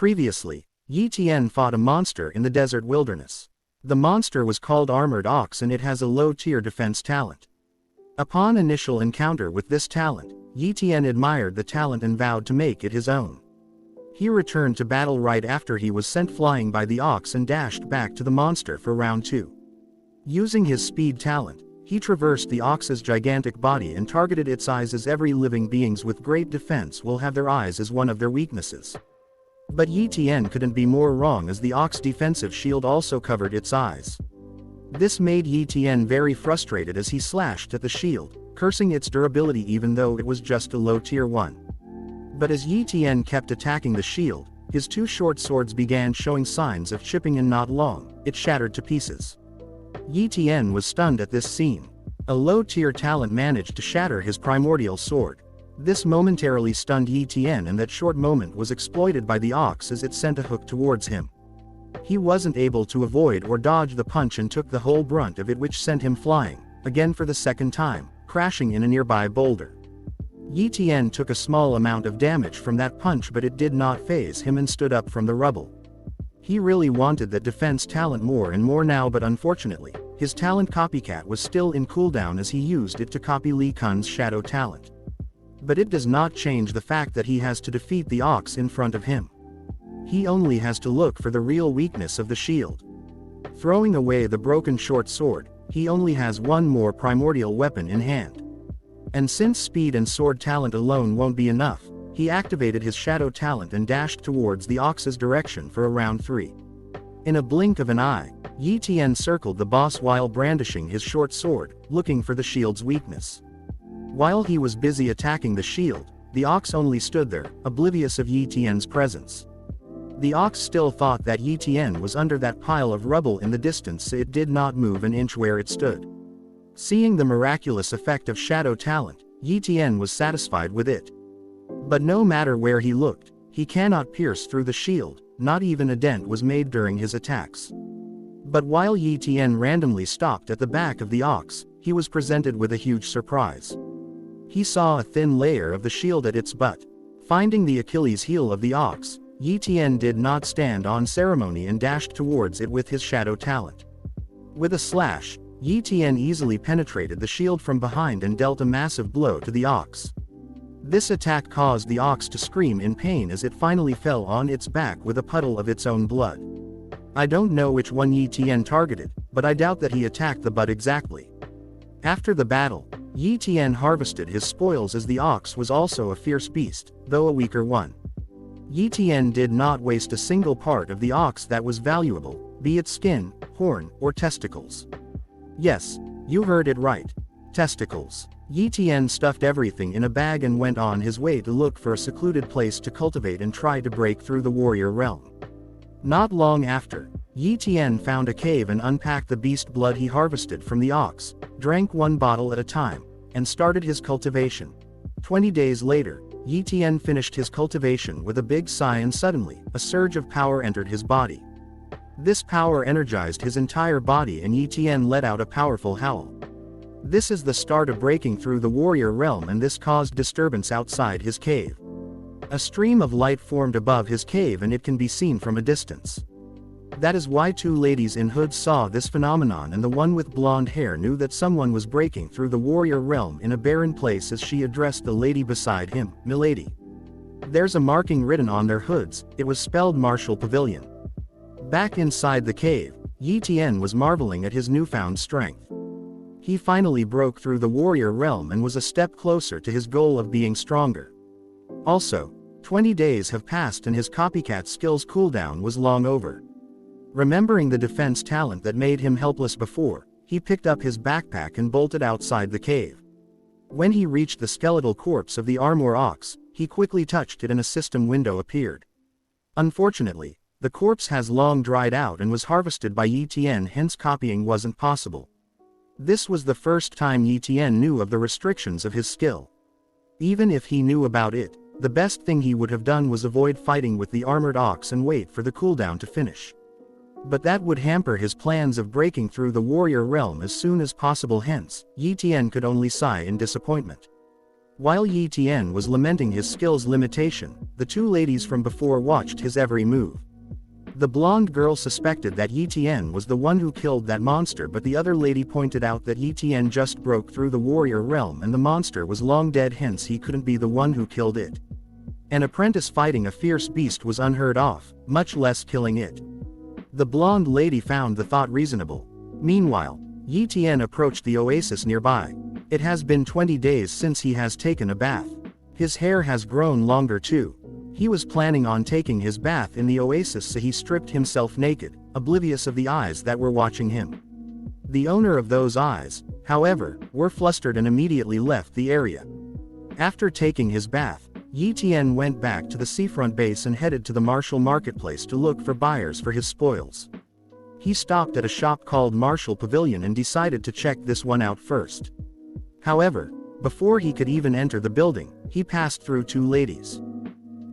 Previously, Ye Tian fought a monster in the desert wilderness. The monster was called Armored Ox and it has a low-tier defense talent. Upon initial encounter with this talent, Ye Tian admired the talent and vowed to make it his own. He returned to battle right after he was sent flying by the ox and dashed back to the monster for round 2. Using his speed talent, he traversed the ox's gigantic body and targeted its eyes, as every living beings with great defense will have their eyes as one of their weaknesses. But Ye Tian couldn't be more wrong, as the ox defensive shield also covered its eyes. This made Ye Tian very frustrated as he slashed at the shield, cursing its durability even though it was just a low tier 1. But as Ye Tian kept attacking the shield, his 2 short swords began showing signs of chipping, and not long, it shattered to pieces. Ye Tian was stunned at this scene. A low-tier talent managed to shatter his primordial sword. This momentarily stunned Ye Tian, and that short moment was exploited by the ox as it sent a hook towards him. He wasn't able to avoid or dodge the punch and took the whole brunt of it, which sent him flying, again for the second time, crashing in a nearby boulder. Ye Tian took a small amount of damage from that punch, but it did not faze him and stood up from the rubble. He really wanted that defense talent more and more now, but unfortunately, his talent Copycat was still in cooldown as he used it to copy Li Kun's shadow talent. But it does not change the fact that he has to defeat the ox in front of him. He only has to look for the real weakness of the shield. Throwing away the broken short sword, he only has one more primordial weapon in hand. And since speed and sword talent alone won't be enough, he activated his shadow talent and dashed towards the ox's direction for a round 3. In a blink of an eye, Ye Tian circled the boss while brandishing his short sword, looking for the shield's weakness. While he was busy attacking the shield, the ox only stood there, oblivious of Ye Tian's presence. The ox still thought that Ye Tian was under that pile of rubble in the distance, so it did not move an inch where it stood. Seeing the miraculous effect of shadow talent, Ye Tian was satisfied with it. But no matter where he looked, he cannot pierce through the shield, not even a dent was made during his attacks. But while Ye Tian randomly stopped at the back of the ox, he was presented with a huge surprise. He saw a thin layer of the shield at its butt. Finding the Achilles heel of the ox, Ye Tian did not stand on ceremony and dashed towards it with his shadow talent. With a slash, Ye Tian easily penetrated the shield from behind and dealt a massive blow to the ox. This attack caused the ox to scream in pain as it finally fell on its back with a puddle of its own blood. I don't know which one Ye Tian targeted, but I doubt that he attacked the butt exactly. After the battle, Ye Tian harvested his spoils, as the ox was also a fierce beast, though a weaker one. Ye Tian did not waste a single part of the ox that was valuable, be it skin, horn, or testicles. Yes, you heard it right. Testicles. Ye Tian stuffed everything in a bag and went on his way to look for a secluded place to cultivate and try to break through the warrior realm. Not long after, Ye Tian found a cave and unpacked the beast blood he harvested from the ox, drank 1 bottle at a time, and started his cultivation. 20 days later, Ye Tian finished his cultivation with a big sigh, and suddenly, a surge of power entered his body. This power energized his entire body and Ye Tian let out a powerful howl. This is the start of breaking through the warrior realm, and this caused disturbance outside his cave. A stream of light formed above his cave and it can be seen from a distance. That is why 2 ladies in hoods saw this phenomenon, and the one with blonde hair knew that someone was breaking through the warrior realm in a barren place as she addressed the lady beside him, "Milady." There's a marking written on their hoods, it was spelled Martial Pavilion. Back inside the cave, Ye Tian was marveling at his newfound strength. He finally broke through the warrior realm and was a step closer to his goal of being stronger. Also, 20 days have passed and his Copycat skills cooldown was long over. Remembering the defense talent that made him helpless before, he picked up his backpack and bolted outside the cave. When he reached the skeletal corpse of the Armored Ox, he quickly touched it and a system window appeared. Unfortunately, the corpse has long dried out and was harvested by Ye Tian, hence copying wasn't possible. This was the first time Ye Tian knew of the restrictions of his skill. Even if he knew about it, the best thing he would have done was avoid fighting with the Armored Ox and wait for the cooldown to finish. But that would hamper his plans of breaking through the warrior realm as soon as possible, hence, Ye Tian could only sigh in disappointment. While Ye Tian was lamenting his skill's limitation, the two ladies from before watched his every move. The blonde girl suspected that Ye Tian was the one who killed that monster, but the other lady pointed out that Ye Tian just broke through the warrior realm and the monster was long dead, hence he couldn't be the one who killed it. An apprentice fighting a fierce beast was unheard of, much less killing it. The blonde lady found the thought reasonable. Meanwhile, Ye Tian approached the oasis nearby. It has been 20 days since he has taken a bath. His hair has grown longer too. He was planning on taking his bath in the oasis, so he stripped himself naked, oblivious of the eyes that were watching him. The owner of those eyes, however, were flustered and immediately left the area. After taking his bath, Ye Tian went back to the seafront base and headed to the Martial Marketplace to look for buyers for his spoils. He stopped at a shop called Martial Pavilion and decided to check this one out first. However, before he could even enter the building, he passed through two ladies.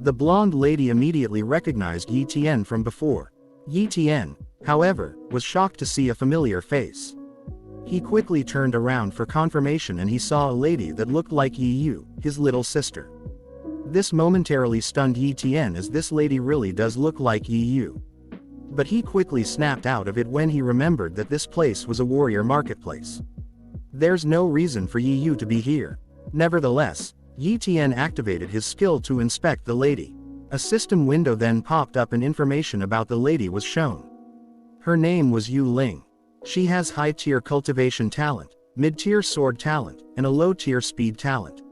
The blonde lady immediately recognized Ye Tian from before. Ye Tian, however, was shocked to see a familiar face. He quickly turned around for confirmation and he saw a lady that looked like Ye Yu, his little sister. This momentarily stunned Ye Tian, as this lady really does look like Ye Yu. But he quickly snapped out of it when he remembered that this place was a warrior marketplace. There's no reason for Ye Yu to be here. Nevertheless, Ye Tian activated his skill to inspect the lady. A system window then popped up and information about the lady was shown. Her name was Yu Ling. She has high-tier cultivation talent, mid-tier sword talent, and a low-tier speed talent.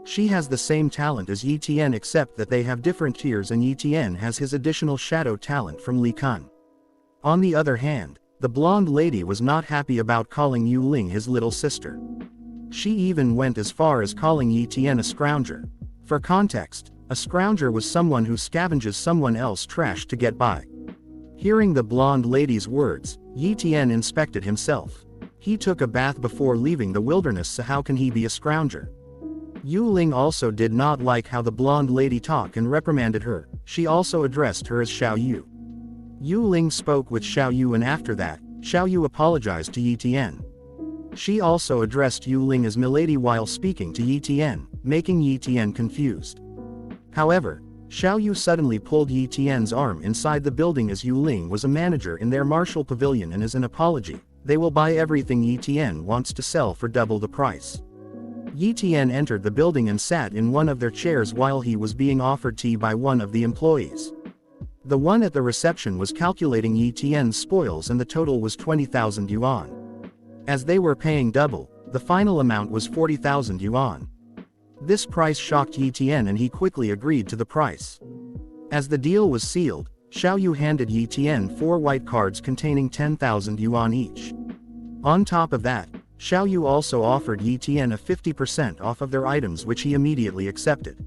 She has the same talent as Ye Tian except that they have different tiers, and Ye Tian has his additional shadow talent from Li Kun. On the other hand, the blonde lady was not happy about calling Yu Ling his little sister. She even went as far as calling Ye Tian a scrounger. For context, a scrounger was someone who scavenges someone else's trash to get by. Hearing the blonde lady's words, Ye Tian inspected himself. He took a bath before leaving the wilderness, so how can he be a scrounger? Yu Ling also did not like how the blonde lady talked and reprimanded her. She also addressed her as Xiao Yu. Yu Ling spoke with Xiao Yu, and after that, Xiao Yu apologized to Ye Tian. She also addressed Yu Ling as Milady while speaking to Ye Tian, making Ye Tian confused. However, Xiao Yu suddenly pulled Ye Tian's arm inside the building, as Yu Ling was a manager in their Martial Pavilion, and as an apology, they will buy everything Ye Tian wants to sell for double the price. Ye Tian entered the building and sat in one of their chairs while he was being offered tea by one of the employees. The one at the reception was calculating Ye Tian's spoils, and the total was 20,000 yuan. As they were paying double, the final amount was 40,000 yuan. This price shocked Ye Tian and he quickly agreed to the price. As the deal was sealed, Xiao Yu handed Ye Tian 4 white cards containing 10,000 yuan each. On top of that, Xiao Yu also offered Ye Tian a 50% off of their items, which he immediately accepted.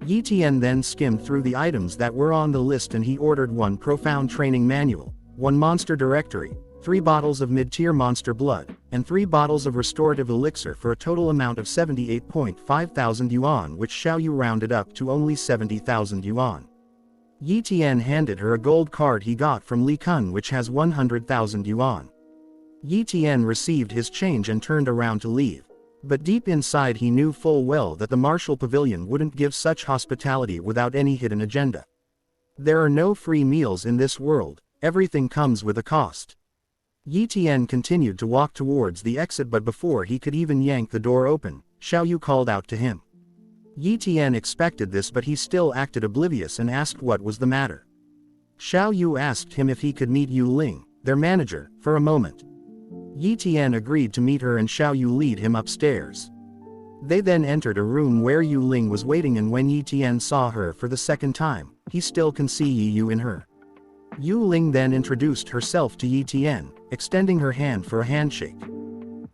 Ye Tian then skimmed through the items that were on the list and he ordered 1 profound training manual, 1 monster directory, 3 bottles of mid-tier monster blood, and 3 bottles of restorative elixir for a total amount of 78.5 thousand yuan, which Xiao Yu rounded up to only 70,000 yuan. Ye Tian handed her a gold card he got from Li Kun, which has 100,000 yuan. Ye Tian received his change and turned around to leave. But deep inside he knew full well that the Martial Pavilion wouldn't give such hospitality without any hidden agenda. There are no free meals in this world, everything comes with a cost. Ye Tian continued to walk towards the exit, but before he could even yank the door open, Xiao Yu called out to him. Ye Tian expected this, but he still acted oblivious and asked what was the matter. Xiao Yu asked him if he could meet Yu Ling, their manager, for a moment. Ye Tian agreed to meet her and Xiao Yu lead him upstairs. They then entered a room where Yu Ling was waiting, and when Ye Tian saw her for the second time, he still can see Ye Yu in her. Yu Ling then introduced herself to Ye Tian, extending her hand for a handshake.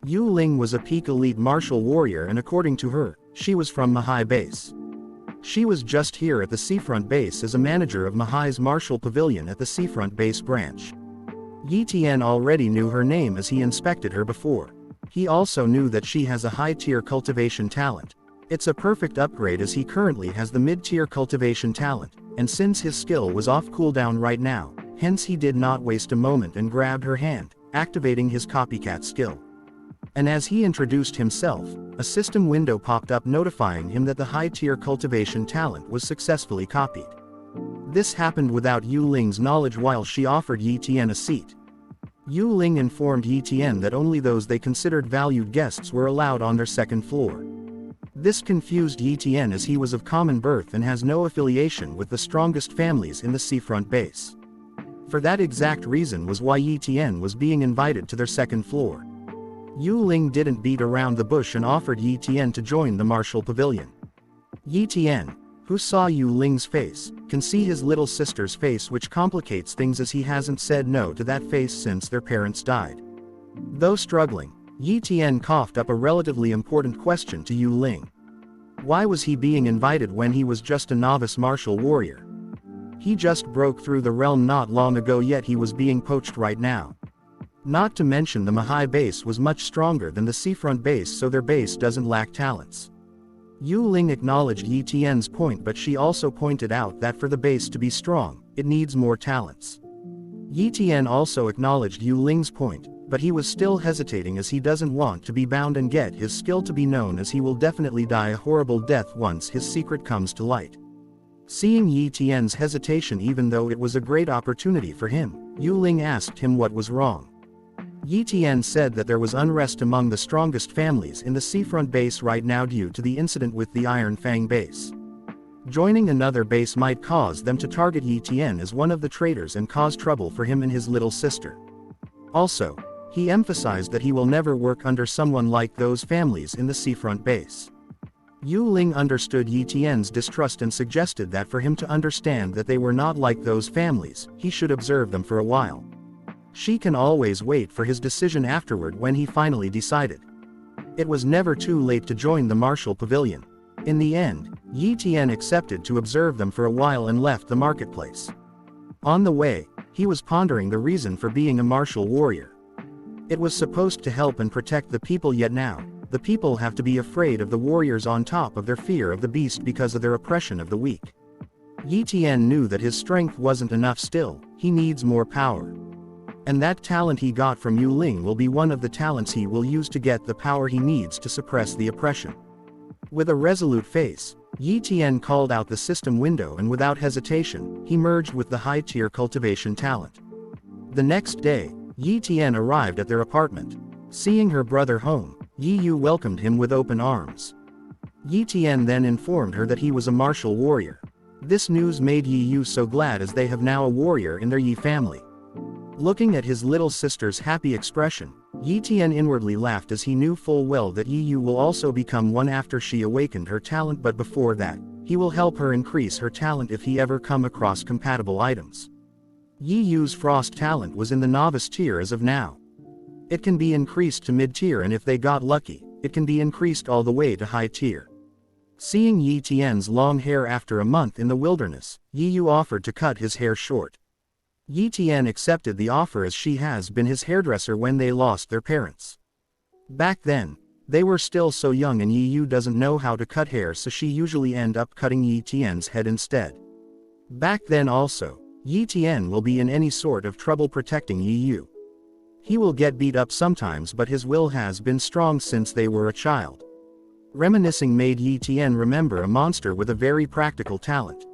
Yu Ling was a peak elite martial warrior, and according to her, she was from Mahai base. She was just here at the seafront base as a manager of Mahai's Martial Pavilion at the seafront base branch. Ye Tian already knew her name as he inspected her before. He also knew that she has a high-tier cultivation talent. It's a perfect upgrade as he currently has the mid-tier cultivation talent, and since his skill was off cooldown right now, hence he did not waste a moment and grabbed her hand, activating his copycat skill. And as he introduced himself, a system window popped up notifying him that the high-tier cultivation talent was successfully copied. This happened without Yu Ling's knowledge while she offered Ye Tian a seat. Yu Ling informed Ye Tian that only those they considered valued guests were allowed on their second floor. This confused Ye Tian as he was of common birth and has no affiliation with the strongest families in the seafront base. For that exact reason was why Ye Tian was being invited to their second floor. Yu Ling didn't beat around the bush and offered Ye Tian to join the martial pavilion. Ye Tian, who saw Yu Ling's face, can see his little sister's face, which complicates things as he hasn't said no to that face since their parents died. Though struggling, Ye Tian coughed up a relatively important question to Yu Ling. Why was he being invited when he was just a novice martial warrior? He just broke through the realm not long ago, yet he was being poached right now. Not to mention the Mahai base was much stronger than the seafront base, so their base doesn't lack talents. Yu Ling acknowledged Ye Tian's point, but she also pointed out that for the base to be strong, it needs more talents. Ye Tian also acknowledged Yu Ling's point, but he was still hesitating as he doesn't want to be bound and get his skill to be known, as he will definitely die a horrible death once his secret comes to light. Seeing Ye Tian's hesitation even though it was a great opportunity for him, Yu Ling asked him what was wrong. Ye Tian said that there was unrest among the strongest families in the seafront base right now due to the incident with the Iron Fang base. Joining another base might cause them to target Ye Tian as one of the traitors and cause trouble for him and his little sister. Also, he emphasized that he will never work under someone like those families in the seafront base. Yu Ling understood Ye Tian's distrust and suggested that for him to understand that they were not like those families, he should observe them for a while. She can always wait for his decision afterward when he finally decided. It was never too late to join the martial pavilion. In the end, Ye Tian accepted to observe them for a while and left the marketplace. On the way, he was pondering the reason for being a martial warrior. It was supposed to help and protect the people, yet now, the people have to be afraid of the warriors on top of their fear of the beast because of their oppression of the weak. Ye Tian knew that his strength wasn't enough still, he needs more power. And that talent he got from Yu Ling will be one of the talents he will use to get the power he needs to suppress the oppression. With a resolute face, Ye Tian called out the system window and without hesitation, he merged with the high-tier cultivation talent. The next day, Ye Tian arrived at their apartment. Seeing her brother home, Yi Yu welcomed him with open arms. Ye Tian then informed her that he was a martial warrior. This news made Yi Yu so glad, as they have now a warrior in their Yi family. Looking at his little sister's happy expression, Ye Tian inwardly laughed as he knew full well that Yi Yu will also become one after she awakened her talent, but before that, he will help her increase her talent if he ever come across compatible items. Yi Yu's frost talent was in the novice tier as of now. It can be increased to mid-tier, and if they got lucky, it can be increased all the way to high tier. Seeing Ye Tian's long hair after a month in the wilderness, Yi Yu offered to cut his hair short. Ye Tian accepted the offer as she has been his hairdresser when they lost their parents. Back then, they were still so young and Yi Yu doesn't know how to cut hair, so she usually end up cutting Ye Tian's head instead. Back then also, Ye Tian will be in any sort of trouble protecting Yi Yu. He will get beat up sometimes, but his will has been strong since they were a child. Reminiscing made Ye Tian remember a monster with a very practical talent.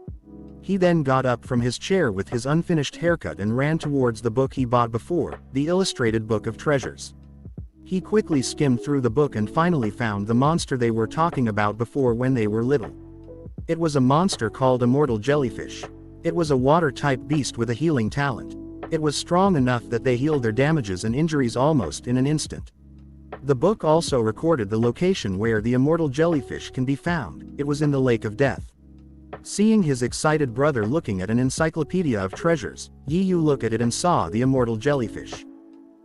He then got up from his chair with his unfinished haircut and ran towards the book he bought before, the illustrated book of treasures. He quickly skimmed through the book and finally found the monster they were talking about before when they were little. It was a monster called Immortal Jellyfish. It was a water-type beast with a healing talent. It was strong enough that they healed their damages and injuries almost in an instant. The book also recorded the location where the Immortal Jellyfish can be found. It was in the Lake of Death. Seeing his excited brother looking at an encyclopedia of treasures, Yi Yu looked at it and saw the Immortal Jellyfish.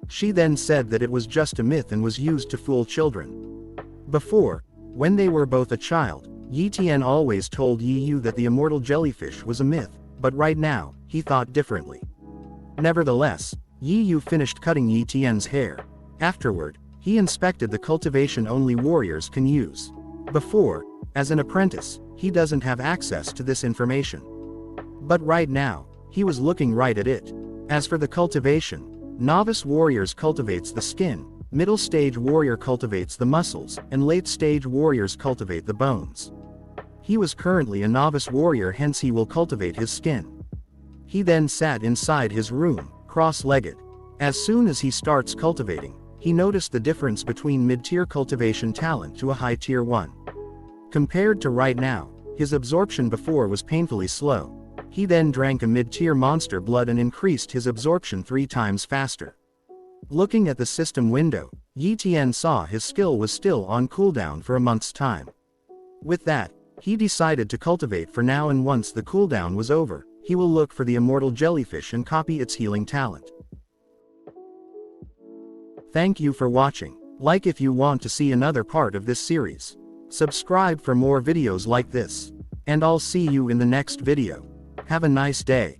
She then said that it was just a myth and was used to fool children. Before, when they were both a child, Ye Tian always told Yi Yu that the Immortal Jellyfish was a myth, but right now, he thought differently. Nevertheless, Yi Yu finished cutting Ye Tian's hair. Afterward, he inspected the cultivation only warriors can use. Before, as an apprentice, he doesn't have access to this information. But right now, he was looking right at it. As for the cultivation, novice warriors cultivates the skin, Middle stage warrior cultivates the muscles, and late stage warriors cultivate the bones. He was currently a novice warrior, hence he will cultivate his skin. He then sat inside his room, cross-legged. As soon as he starts cultivating, he noticed the difference between mid-tier cultivation talent to a high-tier one. Compared to right now, his absorption before was painfully slow. He then drank a mid-tier monster blood and increased his absorption 3 times faster. Looking at the system window, Ye Tian saw his skill was still on cooldown for a month's time. With that, he decided to cultivate for now, and once the cooldown was over, he will look for the immortal jellyfish and copy its healing talent. Thank you for watching. Like if you want to see another part of this series. Subscribe for more videos like this. And I'll see you in the next video. Have a nice day.